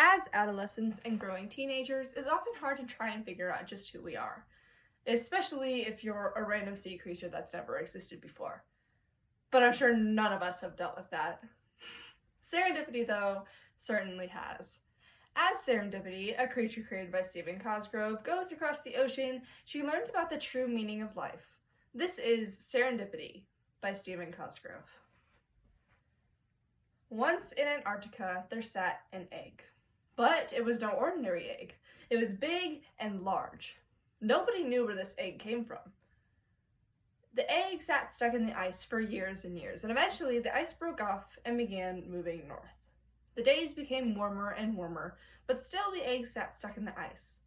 As adolescents and growing teenagers, it's often hard to try and figure out just who we are, especially if you're a random sea creature that's never existed before. But I'm sure none of us have dealt with that. Serendipity, though, certainly has. As Serendipity, a creature created by Stephen Cosgrove, goes across the ocean, she learns about the true meaning of life. This is Serendipity by Stephen Cosgrove. Once in Antarctica, there sat an egg. But it was no ordinary egg. It was big and large. Nobody knew where this egg came from. The egg sat stuck in the ice for years and years, and eventually the ice broke off and began moving north. The days became warmer and warmer, but still the egg sat stuck in the ice.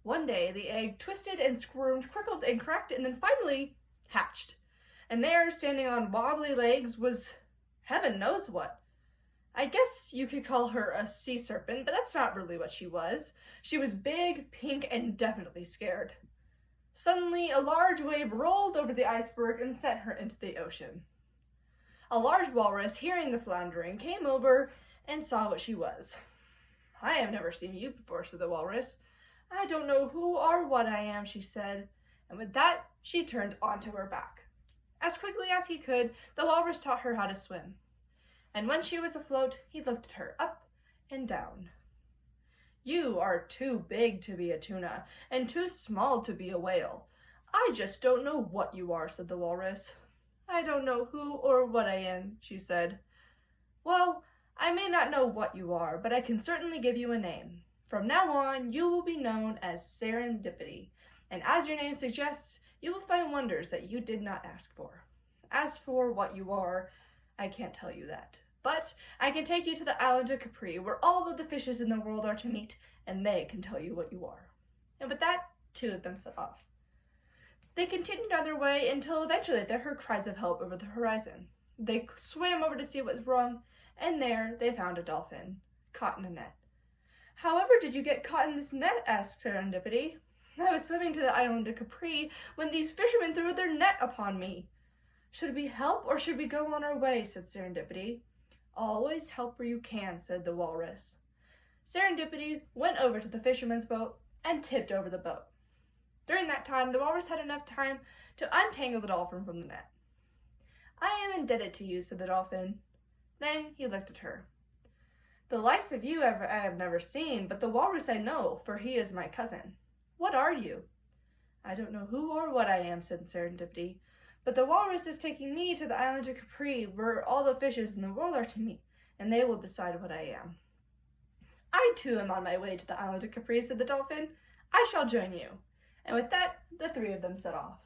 One day the egg twisted and squirmed, crickled and cracked, and then finally hatched. And there, standing on wobbly legs, was heaven knows what. I guess you could call her a sea serpent, but that's not really what she was. She was big, pink, and definitely scared. Suddenly, a large wave rolled over the iceberg and sent her into the ocean. A large walrus, hearing the floundering, came over and saw what she was. "I have never seen you before," said the walrus. "I don't know who or what I am," she said, and with that, she turned onto her back. As quickly as he could, the walrus taught her how to swim. And when she was afloat, he looked at her up and down. "You are too big to be a tuna, and too small to be a whale. I just don't know what you are," said the walrus. "I don't know who or what I am," she said. "Well, I may not know what you are, but I can certainly give you a name. From now on, you will be known as Serendipity, and as your name suggests, you will find wonders that you did not ask for. As for what you are, I can't tell you that. But I can take you to the island of Capri, where all of the fishes in the world are to meet, and they can tell you what you are." And with that, two of them set off. They continued on their way until eventually they heard cries of help over the horizon. They swam over to see what was wrong, and there they found a dolphin, caught in a net. "However did you get caught in this net?" asked Serendipity. "I was swimming to the island of Capri when these fishermen threw their net upon me." "Should we help or should we go on our way?" said Serendipity. "Always help where you can," said the walrus. Serendipity went over to the fisherman's boat and tipped over the boat. During that time, the walrus had enough time to untangle the dolphin from the net. "I am indebted to you," said the dolphin. Then he looked at her. "The likes of you I have never seen, but the walrus I know, for he is my cousin. What are you?" "I don't know who or what I am," said Serendipity, "but the walrus is taking me to the island of Capri, where all the fishes in the world are to meet, and they will decide what I am." "I too am on my way to the island of Capri," said the dolphin. "I shall join you." And with that, the three of them set off.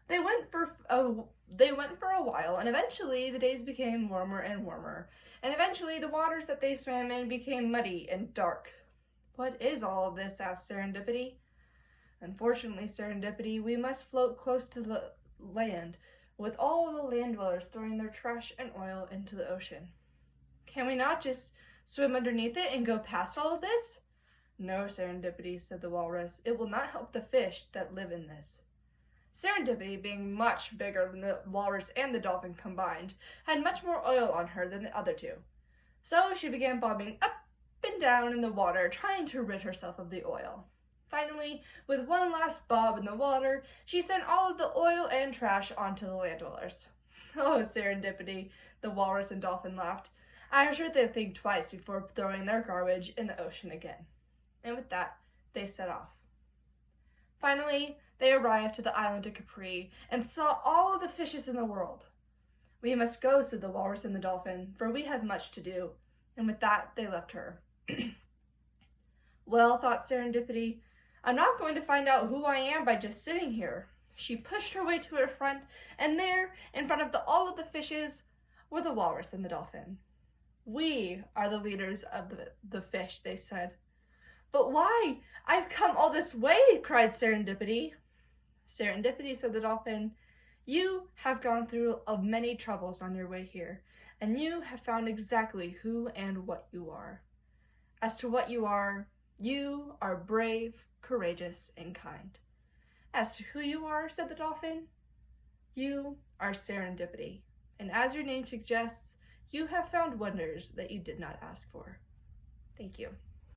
They went for a while, and eventually the days became warmer and warmer, and eventually the waters that they swam in became muddy and dark. "What is all of this?" asked Serendipity. "Unfortunately, Serendipity, we must float close to the land, with all the land dwellers throwing their trash and oil into the ocean." "Can we not just swim underneath it and go past all of this?" "No, Serendipity," said the walrus. "It will not help the fish that live in this." Serendipity, being much bigger than the walrus and the dolphin combined, had much more oil on her than the other two. So she began bobbing up and down in the water, trying to rid herself of the oil. Finally, with one last bob in the water, she sent all of the oil and trash onto the land dwellers. "Oh, Serendipity," the walrus and dolphin laughed. "I am sure they'd think twice before throwing their garbage in the ocean again." And with that, they set off. Finally, they arrived to the island of Capri and saw all of the fishes in the world. "We must go," said the walrus and the dolphin, "for we have much to do." And with that, they left her. Well, thought Serendipity, I'm not going to find out who I am by just sitting here. She pushed her way to her front, and there, in front of all of the fishes, were the walrus and the dolphin. "We are the leaders of the fish," they said. "But why? I've come all this way," cried Serendipity. "Serendipity," said the dolphin, "you have gone through many troubles on your way here, and you have found exactly who and what you are. As to what you are brave, courageous, and kind. As to who you are," said the dolphin, "you are Serendipity, and as your name suggests, you have found wonders that you did not ask for." Thank you.